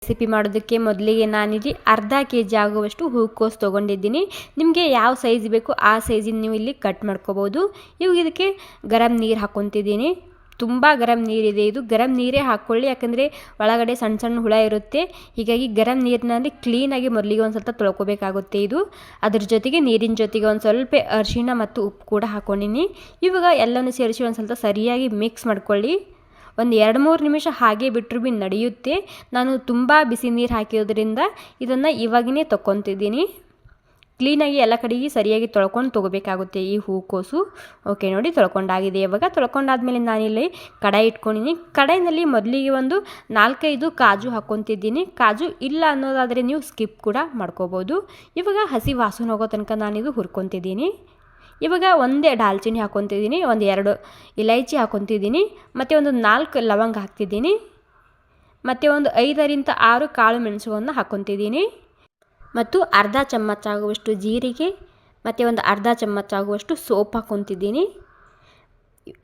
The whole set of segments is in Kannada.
ರೆಸಿಪಿ ಮಾಡೋದಕ್ಕೆ ಮೊದಲಿಗೆ ನಾನಿಲ್ಲಿ ಅರ್ಧ ಕೆಜಿ ಆಗುವಷ್ಟು ಹೂಕೋಸು ತೊಗೊಂಡಿದ್ದೀನಿ. ನಿಮಗೆ ಯಾವ ಸೈಜ್ ಬೇಕು ಆ ಸೈಜಿನ ನೀವು ಇಲ್ಲಿ ಕಟ್ ಮಾಡ್ಕೋಬೋದು. ಇವಾಗ ಇದಕ್ಕೆ ಗರಂ ನೀರು ಹಾಕ್ಕೊತಿದ್ದೀನಿ. ತುಂಬ ಗರಂ ನೀರಿದೆ, ಇದು ಗರಂ ನೀರೇ ಹಾಕ್ಕೊಳ್ಳಿ, ಯಾಕಂದರೆ ಒಳಗಡೆ ಸಣ್ಣ ಸಣ್ಣ ಹುಳ ಇರುತ್ತೆ. ಹೀಗಾಗಿ ಗರಂ ನೀರಿನಲ್ಲಿ ಕ್ಲೀನಾಗಿ ಮೊದಲಿಗೆ ಒಂದು ಸ್ವಲ್ಪ ತೊಳ್ಕೊಬೇಕಾಗುತ್ತೆ. ಇದು ಅದ್ರ ಜೊತೆಗೆ ನೀರಿನ ಜೊತೆಗೆ ಒಂದು ಸ್ವಲ್ಪ ಅರಿಶಿಣ ಮತ್ತು ಉಪ್ಪು ಕೂಡ ಹಾಕ್ಕೊಂಡಿನಿ. ಇವಾಗ ಎಲ್ಲನೂ ಸೇರಿಸಿ ಒಂದು ಸ್ವಲ್ಪ ಸರಿಯಾಗಿ ಮಿಕ್ಸ್ ಮಾಡ್ಕೊಳ್ಳಿ. ಒಂದು 2-3 ನಿಮಿಷ ಹಾಗೆ ಬಿಟ್ಟರು ಭೀ ನಡೆಯುತ್ತೆ. ನಾನು ತುಂಬ ಬಿಸಿ ನೀರು ಹಾಕಿರೋದ್ರಿಂದ ಇದನ್ನು ಇವಾಗಿನೇ ತೊಗೊತಿದ್ದೀನಿ. ಕ್ಲೀನಾಗಿ ಎಲ್ಲ ಕಡೆಗೆ ಸರಿಯಾಗಿ ತೊಳ್ಕೊಂಡು ತೊಗೋಬೇಕಾಗುತ್ತೆ ಈ ಹೂಕೋಸು. ಓಕೆ ನೋಡಿ, ತೊಳ್ಕೊಂಡಾಗಿದೆ. ಇವಾಗ ತೊಳ್ಕೊಂಡಾದ್ಮೇಲೆ ನಾನಿಲ್ಲಿ ಕಡಾಯಿ ಇಟ್ಕೊಂಡಿದ್ದೀನಿ. ಕಡಾಯಿನಲ್ಲಿ ಮೊದಲಿಗೆ ಒಂದು 4-5 ಕಾಜು ಹಾಕ್ಕೊತಿದ್ದೀನಿ. ಕಾಜು ಇಲ್ಲ ಅನ್ನೋದಾದರೆ ನೀವು ಸ್ಕಿಪ್ ಕೂಡ ಮಾಡ್ಕೋಬೋದು. ಇವಾಗ ಹಸಿ ವಾಸನೆ ಹೋಗೋ ತನಕ ನಾನಿದು ಹುರ್ಕೊತಿದ್ದೀನಿ. ಇವಾಗ ಒಂದೇ ದಾಲ್ಚಿನ್ನಿ ಹಾಕ್ಕೊತಿದ್ದೀನಿ, ಒಂದು 2 ಇಲೈಚಿ ಹಾಕ್ಕೊತಿದ್ದೀನಿ, ಮತ್ತು ಒಂದು 4 ಲವಂಗ ಹಾಕ್ತಿದ್ದೀನಿ, ಮತ್ತು ಒಂದು 5-6 ಕಾಳು ಮೆಣಸುವನ್ನು ಹಾಕ್ಕೊತಿದ್ದೀನಿ, ಮತ್ತು ಅರ್ಧ ಚಮಚ ಆಗುವಷ್ಟು ಜೀರಿಗೆ, ಮತ್ತು ಒಂದು ಅರ್ಧ ಚಮಚ ಆಗುವಷ್ಟು ಸೋಪ್ ಹಾಕ್ಕೊತಿದ್ದೀನಿ.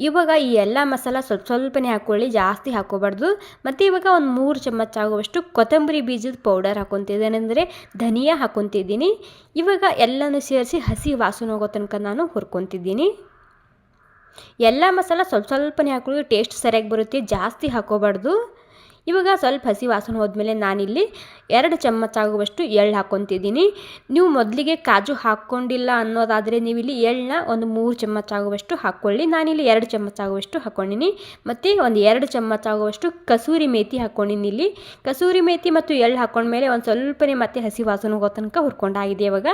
ಇವಾಗ ಈ ಎಲ್ಲ ಮಸಾಲ ಸ್ವಲ್ಪನೇ ಹಾಕ್ಕೊಳ್ಳಿ, ಜಾಸ್ತಿ ಹಾಕ್ಕೋಬಾರ್ದು. ಮತ್ತು ಇವಾಗ ಒಂದು 3 ಚಮಚ ಆಗುವಷ್ಟು ಕೊತ್ತಂಬರಿ ಬೀಜದ ಪೌಡರ್ ಹಾಕ್ಕೊತಿದ್ದೀನಿ, ಅಂದರೆ ಧನಿಯಾ ಹಾಕ್ಕೊತಿದ್ದೀನಿ. ಇವಾಗ ಎಲ್ಲನೂ ಸೇರಿಸಿ ಹಸಿ ವಾಸನೆ ಹೋಗೋ ತನಕ ನಾನು ಹುರ್ಕೊತಿದ್ದೀನಿ. ಎಲ್ಲ ಮಸಾಲ ಸ್ವಲ್ಪನೇ ಹಾಕೊಳ್ಳಿ, ಟೇಸ್ಟ್ ಸರಿಯಾಗಿ ಬರುತ್ತೆ, ಜಾಸ್ತಿ ಹಾಕ್ಕೋಬಾರ್ದು. ಇವಾಗ ಸ್ವಲ್ಪ ಹಸಿ ವಾಸನೆ ಹೋದ್ಮೇಲೆ ನಾನಿಲ್ಲಿ 2 ಚಮಚ ಆಗುವಷ್ಟು ಎಳ್ಳು ಹಾಕ್ಕೊತಿದ್ದೀನಿ. ನೀವು ಮೊದಲಿಗೆ ಕಾಜು ಹಾಕ್ಕೊಂಡಿಲ್ಲ ಅನ್ನೋದಾದರೆ ನೀವು ಇಲ್ಲಿ ಎಳ್ಳನ್ನ ಒಂದು 3 ಚಮಚ ಆಗುವಷ್ಟು ಹಾಕ್ಕೊಳ್ಳಿ. ನಾನಿಲ್ಲಿ 2 ಚಮಚ ಆಗುವಷ್ಟು ಹಾಕ್ಕೊಂಡಿನಿ. ಮತ್ತು ಒಂದು 2 ಚಮಚ ಆಗುವಷ್ಟು ಕಸೂರಿ ಮೇಥಿ ಹಾಕ್ಕೊಂಡಿನಿ. ಇಲ್ಲಿ ಕಸೂರಿ ಮೇಥಿ ಮತ್ತು ಎಳ್ಳು ಹಾಕ್ಕೊಂಡ್ಮೇಲೆ ಒಂದು ಸ್ವಲ್ಪನೇ ಮತ್ತೆ ಹಸಿ ವಾಸನೆ ಹೋಗೋ ತನಕ ಹುರ್ಕೊಂಡಾಗಿದೆ. ಇವಾಗ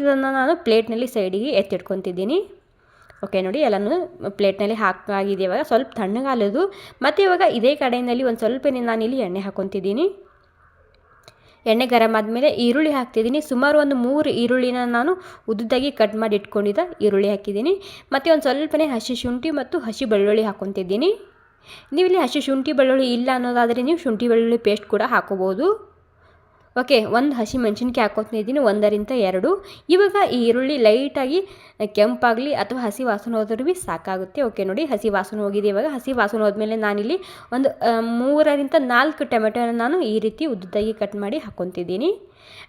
ಇದನ್ನು ನಾನು ಪ್ಲೇಟ್ನಲ್ಲಿ ಸೈಡಿಗೆ ಎತ್ತಿಟ್ಕೊತಿದ್ದೀನಿ. ಓಕೆ ನೋಡಿ, ಎಲ್ಲನೂ ಪ್ಲೇಟ್ನಲ್ಲಿ ಹಾಕಾಗಿದೆ. ಇವಾಗ ಸ್ವಲ್ಪ ತಣ್ಣಗಾಲದು. ಮತ್ತು ಇವಾಗ ಇದೇ ಕಡೆಯಲ್ಲಿ ಒಂದು ಸ್ವಲ್ಪನೇ ನಾನಿಲ್ಲಿ ಎಣ್ಣೆ ಹಾಕ್ಕೊತಿದ್ದೀನಿ. ಎಣ್ಣೆ ಗರಂ ಆದಮೇಲೆ ಈರುಳ್ಳಿ ಹಾಕ್ತಿದ್ದೀನಿ. ಸುಮಾರು ಒಂದು 3 ಈರುಳ್ಳಿನ ನಾನು ಉದ್ದದಾಗಿ ಕಟ್ ಮಾಡಿ ಇಟ್ಕೊಂಡಿದ್ದ ಈರುಳ್ಳಿ ಹಾಕಿದ್ದೀನಿ. ಮತ್ತು ಒಂದು ಸ್ವಲ್ಪನೇ ಹಸಿ ಶುಂಠಿ ಮತ್ತು ಹಸಿ ಬೆಳ್ಳುಳ್ಳಿ ಹಾಕ್ಕೊತಿದ್ದೀನಿ. ನೀವು ಇಲ್ಲಿ ಹಸಿ ಶುಂಠಿ ಬೆಳ್ಳುಳ್ಳಿ ಇಲ್ಲ ಅನ್ನೋದಾದರೆ ನೀವು ಶುಂಠಿ ಬೆಳ್ಳುಳ್ಳಿ ಪೇಸ್ಟ್ ಕೂಡ ಹಾಕೋಬೋದು. ಓಕೆ, ಒಂದು ಹಸಿ ಮೆಣಸಿನ್ಕಾಯಿ ಹಾಕ್ಕೊತಿದ್ದೀನಿ, 1-2. ಇವಾಗ ಈ ಈರುಳ್ಳಿ ಲೈಟಾಗಿ ಕೆಂಪಾಗಲಿ ಅಥವಾ ಹಸಿ ವಾಸನೆ ಹೋದ್ರೂ ಭೀ ಸಾಕಾಗುತ್ತೆ. ಓಕೆ ನೋಡಿ, ಹಸಿ ವಾಸನೆ ಹೋಗಿದೆ. ಇವಾಗ ಹಸಿ ವಾಸನೆ ಹೋದ್ಮೇಲೆ ನಾನಿಲ್ಲಿ ಒಂದು 3-4 ಟೊಮೆಟೊನ ನಾನು ಈ ರೀತಿ ಉದ್ದದಾಗಿ ಕಟ್ ಮಾಡಿ ಹಾಕ್ಕೊತಿದ್ದೀನಿ.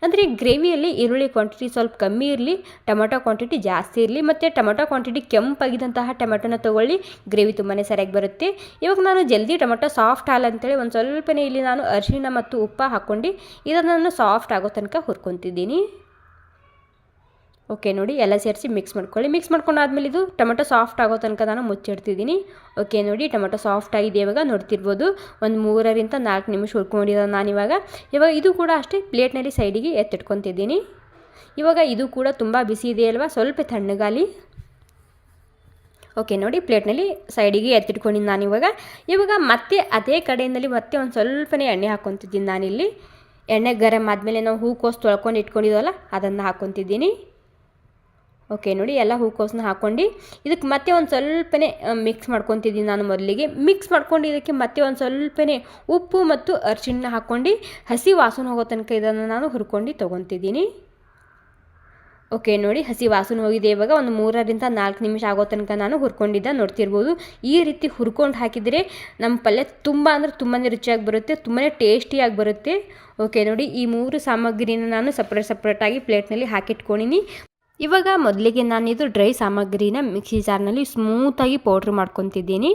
ಅಂದರೆ ಗ್ರೇವಿಯಲ್ಲಿ ಈರುಳ್ಳಿ ಕ್ವಾಂಟಿಟಿ ಸ್ವಲ್ಪ ಕಮ್ಮಿ ಇರಲಿ, ಟೊಮೆಟೊ ಕ್ವಾಂಟಿಟಿ ಜಾಸ್ತಿ ಇರಲಿ. ಮತ್ತು ಟೊಮೆಟೊ ಕ್ವಾಂಟಿಟಿ ಕೆಂಪಾಗಿದ್ದಂತಹ ಟೊಮೆಟೊನ ತೊಗೊಳ್ಳಿ, ಗ್ರೇವಿ ತುಂಬಾ ಸರಿಯಾಗಿ ಬರುತ್ತೆ. ಇವಾಗ ನಾನು ಜಲ್ದಿ ಟೊಮೆಟೊ ಸಾಫ್ಟ್ ಹಾಲು ಅಂತೇಳಿ ಒಂದು ಸ್ವಲ್ಪನೇ ಇಲ್ಲಿ ನಾನು ಅರಿಶಿಣ ಮತ್ತು ಉಪ್ಪು ಹಾಕ್ಕೊಂಡು ಇದನ್ನು ಸಾಫ್ಟ್ ಆಗೋ ತನಕ ಹುರ್ಕೊತಿದ್ದೀನಿ. ಓಕೆ ನೋಡಿ, ಎಲ್ಲ ಸೇರಿಸಿ ಮಿಕ್ಸ್ ಮಾಡ್ಕೊಳ್ಳಿ. ಮಿಕ್ಸ್ ಮಾಡ್ಕೊಂಡಾದ್ಮೇಲೆ ಇದು ಟೊಮೆಟೊ ಸಾಫ್ಟ್ ಆಗೋ ತನಕ ನಾನು ಮುಚ್ಚಿಡ್ತಿದ್ದೀನಿ. ಓಕೆ ನೋಡಿ, ಟೊಮೆಟೊ ಸಾಫ್ಟ್ ಆಗಿದೆ. ಇವಾಗ ನೋಡ್ತಿರ್ಬೋದು, ಒಂದು 3-4 ನಿಮಿಷ ಹುರ್ಕೊಂಡಿದ್ದೆ ನಾನಿವಾಗ. ಇದು ಕೂಡ ಅಷ್ಟೇ ಪ್ಲೇಟ್ನಲ್ಲಿ ಸೈಡಿಗೆ ಎತ್ತಿಟ್ಕೊತಿದ್ದೀನಿ. ಇವಾಗ ಇದು ಕೂಡ ತುಂಬ ಬಿಸಿ ಇದೆ ಅಲ್ವಾ, ಸ್ವಲ್ಪ ತಣ್ಣಗಾಲಿ. ಓಕೆ ನೋಡಿ, ಪ್ಲೇಟ್ನಲ್ಲಿ ಸೈಡಿಗೆ ಎತ್ತಿಟ್ಕೊಂಡಿದ್ದೀನಿ ನಾನಿವಾಗ. ಮತ್ತೆ ಅದೇ ಕಡೆಯಲ್ಲಿ ಮತ್ತೆ ಒಂದು ಸ್ವಲ್ಪನೇ ಎಣ್ಣೆ ಹಾಕ್ಕೊತಿದ್ದೀನಿ ನಾನಿಲ್ಲಿ. ಎಣ್ಣೆ ಗರಂ ಆದಮೇಲೆ ನಾವು ಹೂಕೋಸು ತೊಳ್ಕೊಂಡು ಇಟ್ಕೊಂಡಿದ್ದೀವಲ್ಲ ಅದನ್ನು ಹಾಕ್ಕೊತಿದ್ದೀನಿ. ಓಕೆ ನೋಡಿ, ಎಲ್ಲ ಹೂಕೋಸನ್ನ ಹಾಕ್ಕೊಂಡು ಇದಕ್ಕೆ ಮತ್ತೆ ಒಂದು ಸ್ವಲ್ಪನೇ ಮಿಕ್ಸ್ ಮಾಡ್ಕೊತಿದ್ದೀನಿ ನಾನು. ಮೊದಲಿಗೆ ಮಿಕ್ಸ್ ಮಾಡ್ಕೊಂಡು ಇದಕ್ಕೆ ಮತ್ತೆ ಒಂದು ಸ್ವಲ್ಪನೇ ಉಪ್ಪು ಮತ್ತು ಅರಿಶಿಣ ಹಾಕ್ಕೊಂಡು ಹಸಿ ವಾಸನೆ ಹೋಗೋ ತನಕ ಇದನ್ನು ನಾನು ಹುರ್ಕೊಂಡು ತೊಗೊತಿದ್ದೀನಿ. ಓಕೆ ನೋಡಿ, ಹಸಿ ವಾಸನೆ ಹೋಗಿದೆ. ಇವಾಗ ಒಂದು 3-4 ನಿಮಿಷ ಆಗೋ ತನಕ ನಾನು ಹುರ್ಕೊಂಡಿದ್ದೆ, ನೋಡ್ತಿರ್ಬೋದು. ಈ ರೀತಿ ಹುರ್ಕೊಂಡು ಹಾಕಿದರೆ ನಮ್ಮ ಪಲ್ಯ ತುಂಬ ಅಂದರೆ ತುಂಬಾ ರುಚಿಯಾಗಿ ಬರುತ್ತೆ, ತುಂಬಾ ಟೇಸ್ಟಿಯಾಗಿ ಬರುತ್ತೆ. ಓಕೆ ನೋಡಿ, ಈ 3 ಸಾಮಗ್ರಿನ ನಾನು ಸಪ್ರೇಟಾಗಿ ಪ್ಲೇಟ್ನಲ್ಲಿ ಹಾಕಿಟ್ಕೊಂಡಿನಿ. ಇವಾಗ ಮೊದಲಿಗೆ ನಾನಿದು ಡ್ರೈ ಸಾಮಗ್ರಿನ ಮಿಕ್ಸಿ ಜಾರ್ನಲ್ಲಿ ಸ್ಮೂತಾಗಿ ಪೌಡ್ರ್ ಮಾಡ್ಕೊತಿದ್ದೀನಿ.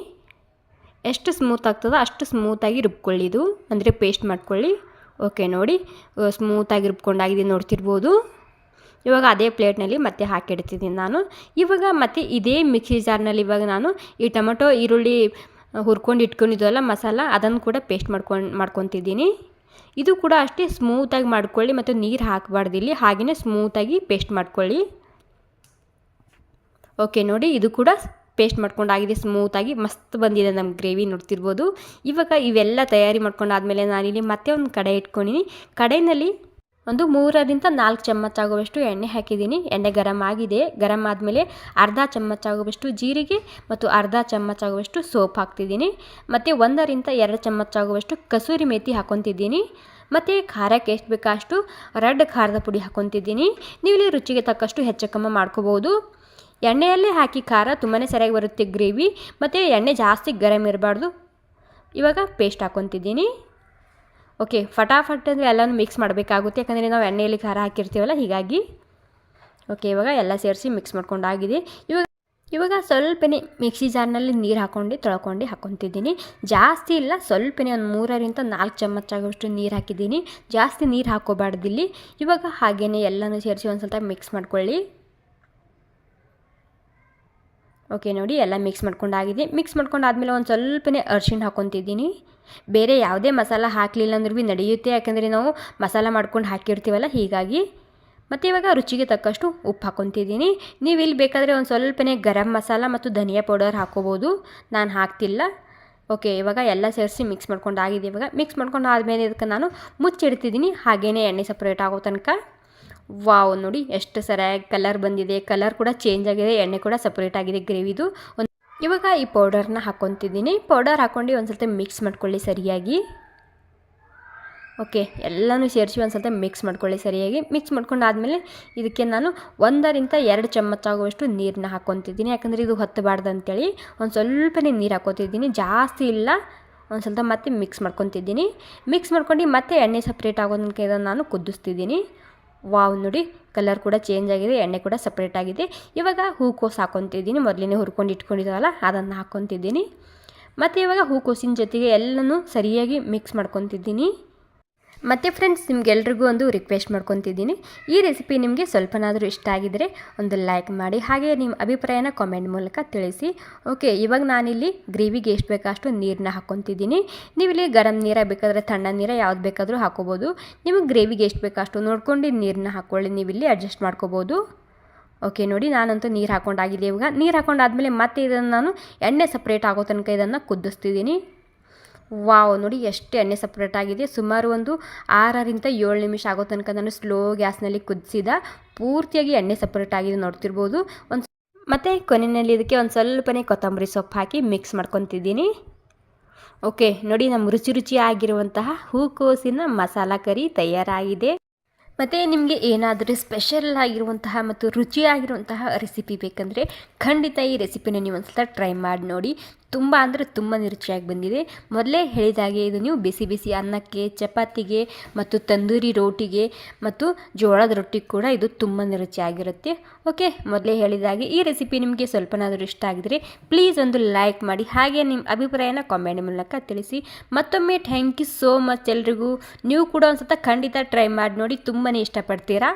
ಎಷ್ಟು ಸ್ಮೂತ್ ಆಗ್ತದೋ ಅಷ್ಟು ಸ್ಮೂತಾಗಿ ರುಬ್ಕೊಳ್ಳಿ, ಇದು ಅಂದರೆ ಪೇಸ್ಟ್ ಮಾಡ್ಕೊಳ್ಳಿ. ಓಕೆ ನೋಡಿ, ಸ್ಮೂತಾಗಿ ರುಬ್ಕೊಂಡಾಗಿದೆ, ನೋಡ್ತಿರ್ಬೋದು. ಇವಾಗ ಅದೇ ಪ್ಲೇಟ್ನಲ್ಲಿ ಮತ್ತೆ ಹಾಕಿಡ್ತಿದ್ದೀನಿ ನಾನು. ಇವಾಗ ಮತ್ತೆ ಇದೇ ಮಿಕ್ಸಿ ಜಾರ್ನಲ್ಲಿ ಇವಾಗ ನಾನು ಈ ಟೊಮೆಟೊ ಈರುಳ್ಳಿ ಹುರ್ಕೊಂಡು ಇಟ್ಕೊಂಡಿದ್ದಲ್ಲ ಮಸಾಲ, ಅದನ್ನು ಕೂಡ ಪೇಸ್ಟ್ ಮಾಡ್ಕೊತಿದ್ದೀನಿ. ಇದು ಕೂಡ ಅಷ್ಟೇ ಸ್ಮೂತಾಗಿ ಮಾಡ್ಕೊಳ್ಳಿ, ಮತ್ತು ನೀರು ಹಾಕಬಾರ್ದು ಇಲ್ಲಿ, ಹಾಗೆಯೇ ಸ್ಮೂತಾಗಿ ಪೇಸ್ಟ್ ಮಾಡ್ಕೊಳ್ಳಿ. ಓಕೆ ನೋಡಿ, ಇದು ಕೂಡ ಪೇಸ್ಟ್ ಮಾಡ್ಕೊಂಡಾಗಿದೆ, ಸ್ಮೂತಾಗಿ ಮಸ್ತ್ ಬಂದಿದೆ ನಮ್ಮ ಗ್ರೇವಿ, ನೋಡ್ತಿರ್ಬೋದು. ಇವಾಗ ಇವೆಲ್ಲ ತಯಾರಿ ಮಾಡ್ಕೊಂಡಾದ್ಮೇಲೆ ನಾನಿಲ್ಲಿ ಮತ್ತೆ ಒಂದು ಕಡೆ ಇಟ್ಕೊಂಡಿನಿ. ಕಡೆಯಲ್ಲಿ ಒಂದು 3-4 ಚಮಚ ಆಗುವಷ್ಟು ಎಣ್ಣೆ ಹಾಕಿದ್ದೀನಿ. ಎಣ್ಣೆ ಗರಂ ಆಗಿದೆ. ಗರಂ ಆದಮೇಲೆ ಅರ್ಧ ಚಮಚ ಆಗುವಷ್ಟು ಜೀರಿಗೆ ಮತ್ತು ಅರ್ಧ ಚಮಚ ಆಗುವಷ್ಟು ಸೋಪ್ ಹಾಕ್ತಿದ್ದೀನಿ. ಮತ್ತು 1-2 ಚಮಚ ಆಗುವಷ್ಟು ಕಸೂರಿ ಮೇಥಿ ಹಾಕ್ಕೊತಿದ್ದೀನಿ. ಮತ್ತು ಖಾರಕ್ಕೆ ಎಷ್ಟು ಬೇಕೋ ಅಷ್ಟು ರೆಡ್ ಖಾರದ ಪುಡಿ ಹಾಕ್ಕೊತಿದ್ದೀನಿ. ನೀವು ಇಲ್ಲಿ ರುಚಿಗೆ ತಕ್ಕಷ್ಟು ಹೆಚ್ಚು ಕಮ್ಮಿ ಮಾಡ್ಕೋಬೋದು. ಎಣ್ಣೆಯಲ್ಲೇ ಹಾಕಿ ಖಾರ ತುಂಬಾ ಸರಿಯಾಗಿ ಬರುತ್ತೆ ಗ್ರೇವಿ, ಮತ್ತು ಎಣ್ಣೆ ಜಾಸ್ತಿ ಗರಂ ಇರಬಾರ್ದು. ಇವಾಗ ಪೇಸ್ಟ್ ಹಾಕ್ಕೊತಿದ್ದೀನಿ. ಓಕೆ, ಫಟಾಫಟ್ ಅಂದರೆ ಎಲ್ಲನೂ ಮಿಕ್ಸ್ ಮಾಡಬೇಕಾಗುತ್ತೆ, ಯಾಕಂದರೆ ನಾವು ಎಣ್ಣೆಯಲ್ಲಿ ಖಾರ ಹಾಕಿರ್ತೀವಲ್ಲ, ಹೀಗಾಗಿ. ಓಕೆ, ಇವಾಗ ಎಲ್ಲ ಸೇರಿಸಿ ಮಿಕ್ಸ್ ಮಾಡ್ಕೊಂಡಾಗಿದೆ. ಇವಾಗ ಸ್ವಲ್ಪನೇ ಮಿಕ್ಸಿ ಜಾರ್ನಲ್ಲಿ ನೀರು ಹಾಕ್ಕೊಂಡು ತೊಳ್ಕೊಂಡು ಹಾಕ್ಕೊತಿದ್ದೀನಿ. ಜಾಸ್ತಿ ಇಲ್ಲ, ಸ್ವಲ್ಪನೇ ಒಂದು 3-4 ಚಮಚ ಆಗೋಷ್ಟು ನೀರು ಹಾಕಿದ್ದೀನಿ. ಜಾಸ್ತಿ ನೀರು ಹಾಕ್ಕೋಬಾರ್ದಿಲ್ಲಿ. ಇವಾಗ ಹಾಗೇ ಎಲ್ಲನೂ ಸೇರಿಸಿ ಒಂದು ಸ್ವಲ್ಪ ಮಿಕ್ಸ್ ಮಾಡ್ಕೊಳ್ಳಿ. ಓಕೆ ನೋಡಿ, ಎಲ್ಲ ಮಿಕ್ಸ್ ಮಾಡ್ಕೊಂಡಾಗಿದೆ. ಮಿಕ್ಸ್ ಮಾಡ್ಕೊಂಡಾದ್ಮೇಲೆ ಒಂದು ಸ್ವಲ್ಪನೇ ಅರಿಶಿಣ ಹಾಕ್ಕೊತಿದ್ದೀನಿ. ಬೇರೆ ಯಾವುದೇ ಮಸಾಲ ಹಾಕಲಿಲ್ಲ ಅಂದ್ರೂ ಭೀ ನಡೆಯುತ್ತೆ, ಯಾಕಂದರೆ ನಾವು ಮಸಾಲ ಮಾಡ್ಕೊಂಡು ಹಾಕಿರ್ತೀವಲ್ಲ, ಹೀಗಾಗಿ. ಮತ್ತು ಇವಾಗ ರುಚಿಗೆ ತಕ್ಕಷ್ಟು ಉಪ್ಪು ಹಾಕ್ಕೊತಿದ್ದೀನಿ. ನೀವು ಇಲ್ಲಿ ಬೇಕಾದರೆ ಒಂದು ಸ್ವಲ್ಪನೇ ಗರಂ ಮಸಾಲ ಮತ್ತು ಧನಿಯಾ ಪೌಡರ್ ಹಾಕ್ಕೋಬೋದು, ನಾನು ಹಾಕ್ತಿಲ್ಲ. ಓಕೆ, ಇವಾಗ ಎಲ್ಲ ಸೇರಿಸಿ ಮಿಕ್ಸ್ ಮಾಡ್ಕೊಂಡಾಗಿದೆ. ಇವಾಗ ಮಿಕ್ಸ್ ಮಾಡ್ಕೊಂಡು ಆದಮೇಲೆ ಇದಕ್ಕೆ ನಾನು ಮುಚ್ಚಿಡ್ತಿದ್ದೀನಿ, ಹಾಗೇ ಎಣ್ಣೆ ಸಪ್ರೇಟ್ ಆಗೋ ತನಕ. ವಾವ್, ನೋಡಿ ಎಷ್ಟು ಸರಿಯಾಗಿ ಕಲರ್ ಬಂದಿದೆ. ಕಲರ್ ಕೂಡ ಚೇಂಜ್ ಆಗಿದೆ, ಎಣ್ಣೆ ಕೂಡ ಸಪ್ರೇಟ್ ಆಗಿದೆ ಗ್ರೇವಿದು. ಇವಾಗ ಈ ಪೌಡರ್ನ ಹಾಕ್ಕೊತಿದ್ದೀನಿ. ಪೌಡರ್ ಹಾಕ್ಕೊಂಡು ಒಂದು ಸ್ವಲ್ಪ ಮಿಕ್ಸ್ ಮಾಡ್ಕೊಳ್ಳಿ ಸರಿಯಾಗಿ. ಓಕೆ, ಎಲ್ಲನೂ ಸೇರಿಸಿ ಒಂದು ಸ್ವಲ್ಪ ಮಿಕ್ಸ್ ಮಾಡ್ಕೊಳ್ಳಿ ಸರಿಯಾಗಿ. ಮಿಕ್ಸ್ ಮಾಡ್ಕೊಂಡಾದ್ಮೇಲೆ ಇದಕ್ಕೆ ನಾನು 1-2 ಚಮಚ ಆಗುವಷ್ಟು ನೀರನ್ನ ಹಾಕ್ಕೊತಿದ್ದೀನಿ, ಯಾಕಂದರೆ ಇದು ಹೊತ್ತಬಾರ್ದು ಅಂತೇಳಿ ಒಂದು ಸ್ವಲ್ಪನೇ ನೀರು ಹಾಕ್ಕೊತಿದ್ದೀನಿ, ಜಾಸ್ತಿ ಇಲ್ಲ. ಒಂದು ಸ್ವಲ್ಪ ಮತ್ತೆ ಮಿಕ್ಸ್ ಮಾಡ್ಕೊತಿದ್ದೀನಿ. ಮಿಕ್ಸ್ ಮಾಡ್ಕೊಂಡು ಮತ್ತೆ ಎಣ್ಣೆ ಸಪ್ರೇಟ್ ಆಗೋ ತನಕ ಇದನ್ನು ನಾನು ಕುದಿಸ್ತಿದ್ದೀನಿ. ವಾವ್, ನೋಡಿ ಕಲರ್ ಕೂಡ ಚೇಂಜ್ ಆಗಿದೆ, ಎಣ್ಣೆ ಕೂಡ ಸಪ್ರೇಟ್ ಆಗಿದೆ. ಇವಾಗ ಹೂಕೋಸು ಹಾಕ್ಕೊತಿದ್ದೀನಿ. ಮೊದಲೇ ಹುರ್ಕೊಂಡು ಇಟ್ಕೊಂಡಿದ್ದಾವಲ್ಲ, ಅದನ್ನು ಹಾಕ್ಕೊತಿದ್ದೀನಿ. ಮತ್ತು ಇವಾಗ ಹೂಕೋಸಿನ ಜೊತೆಗೆ ಎಲ್ಲನೂ ಸರಿಯಾಗಿ ಮಿಕ್ಸ್ ಮಾಡ್ಕೊತಿದ್ದೀನಿ. ಮತ್ತು ಫ್ರೆಂಡ್ಸ್, ನಿಮಗೆಲ್ರಿಗೂ ಒಂದು ರಿಕ್ವೆಸ್ಟ್ ಮಾಡ್ಕೊತಿದ್ದೀನಿ. ಈ ರೆಸಿಪಿ ನಿಮಗೆ ಸ್ವಲ್ಪನಾದರೂ ಇಷ್ಟ ಆಗಿದ್ದರೆ ಒಂದು ಲೈಕ್ ಮಾಡಿ, ಹಾಗೆ ನಿಮ್ಮ ಅಭಿಪ್ರಾಯನ ಕಾಮೆಂಟ್ ಮೂಲಕ ತಿಳಿಸಿ. ಓಕೆ, ಇವಾಗ ನಾನಿಲ್ಲಿ ಗ್ರೇವಿಗೆ ಎಷ್ಟು ಬೇಕೋ ಅಷ್ಟು ನೀರನ್ನ ಹಾಕ್ಕೊತಿದ್ದೀನಿ. ನೀವಿಲ್ಲಿ ಗರಂ ನೀರು ಬೇಕಾದರೆ ತಣ್ಣ ನೀರು ಯಾವ್ದು ಬೇಕಾದರೂ ಹಾಕ್ಕೋಬೋದು. ನಿಮಗೆ ಗ್ರೇವಿಗೆ ಎಷ್ಟು ಬೇಕೋ ಅಷ್ಟು ನೋಡ್ಕೊಂಡು ನೀರನ್ನ ಹಾಕ್ಕೊಳ್ಳಿ, ನೀವಿಲ್ಲಿ ಅಡ್ಜಸ್ಟ್ ಮಾಡ್ಕೋಬೋದು. ಓಕೆ ನೋಡಿ, ನಾನಂತೂ ನೀರು ಹಾಕ್ಕೊಂಡಾಗಿದೆ. ಇವಾಗ ನೀರು ಹಾಕ್ಕೊಂಡಾದ್ಮೇಲೆ ಮತ್ತೆ ಇದನ್ನು ನಾನು ಎಣ್ಣೆ ಸಪ್ರೇಟ್ ಆಗೋ ತನಕ ಇದನ್ನು ಕುದಿಸ್ತಿದ್ದೀನಿ. ವಾವ್, ನೋಡಿ ಎಷ್ಟು ಎಣ್ಣೆ ಸಪ್ರೇಟ್ ಆಗಿದೆ. ಸುಮಾರು ಒಂದು 6-7 ನಿಮಿಷ ಆಗೋ ತನಕ ನಾನು ಸ್ಲೋ ಗ್ಯಾಸ್ನಲ್ಲಿ ಕುದಿಸಿದ ಪೂರ್ತಿಯಾಗಿ ಎಣ್ಣೆ ಸಪ್ರೇಟ್ ಆಗಿದೆ, ನೋಡ್ತಿರ್ಬೋದು. ಮತ್ತು ಕೊನೆಯಲ್ಲಿ ಇದಕ್ಕೆ ಒಂದು ಸ್ವಲ್ಪನೇ ಕೊತ್ತಂಬರಿ ಸೊಪ್ಪು ಹಾಕಿ ಮಿಕ್ಸ್ ಮಾಡ್ಕೊತಿದ್ದೀನಿ. ಓಕೆ ನೋಡಿ, ನಮ್ಮ ರುಚಿಯಾಗಿರುವಂತಹ ಹೂಕೋಸಿನ ಮಸಾಲ ಕರಿ ತಯಾರಾಗಿದೆ. ಮತ್ತು ನಿಮಗೆ ಏನಾದರೂ ಸ್ಪೆಷಲ್ ಆಗಿರುವಂತಹ ಮತ್ತು ರುಚಿಯಾಗಿರುವಂತಹ ರೆಸಿಪಿ ಬೇಕಂದರೆ ಖಂಡಿತ ಈ ರೆಸಿಪಿನ ನೀವು ಒಂದು ಸಲ ಟ್ರೈ ಮಾಡಿ ನೋಡಿ. ತುಂಬ ಅಂದರೆ ತುಂಬಾ ರುಚಿಯಾಗಿ ಬಂದಿದೆ. ಮೊದಲೇ ಹೇಳಿದಾಗೆ ಇದು ನೀವು ಬಿಸಿ ಬಿಸಿ ಅನ್ನಕ್ಕೆ, ಚಪಾತಿಗೆ ಮತ್ತು ತಂದೂರಿ ರೋಟಿಗೆ ಮತ್ತು ಜೋಳದ ರೊಟ್ಟಿಗೆ ಕೂಡ ಇದು ತುಂಬಾ ರುಚಿಯಾಗಿರುತ್ತೆ. ಓಕೆ, ಮೊದಲೇ ಹೇಳಿದಾಗೆ ಈ ರೆಸಿಪಿ ನಿಮಗೆ ಸ್ವಲ್ಪನಾದರೂ ಇಷ್ಟ ಆಗಿದರೆ ಪ್ಲೀಸ್ ಒಂದು ಲೈಕ್ ಮಾಡಿ, ಹಾಗೆ ನಿಮ್ಮ ಅಭಿಪ್ರಾಯನ ಕಾಮೆಂಟ್ ಮೂಲಕ ತಿಳಿಸಿ. ಮತ್ತೊಮ್ಮೆ ಥ್ಯಾಂಕ್ ಯು ಸೋ ಮಚ್ ಎಲ್ರಿಗೂ. ನೀವು ಕೂಡ ಒಂದು ಸಲ ಖಂಡಿತ ಟ್ರೈ ಮಾಡಿ ನೋಡಿ, ತುಂಬಾ ಇಷ್ಟಪಡ್ತೀರಾ.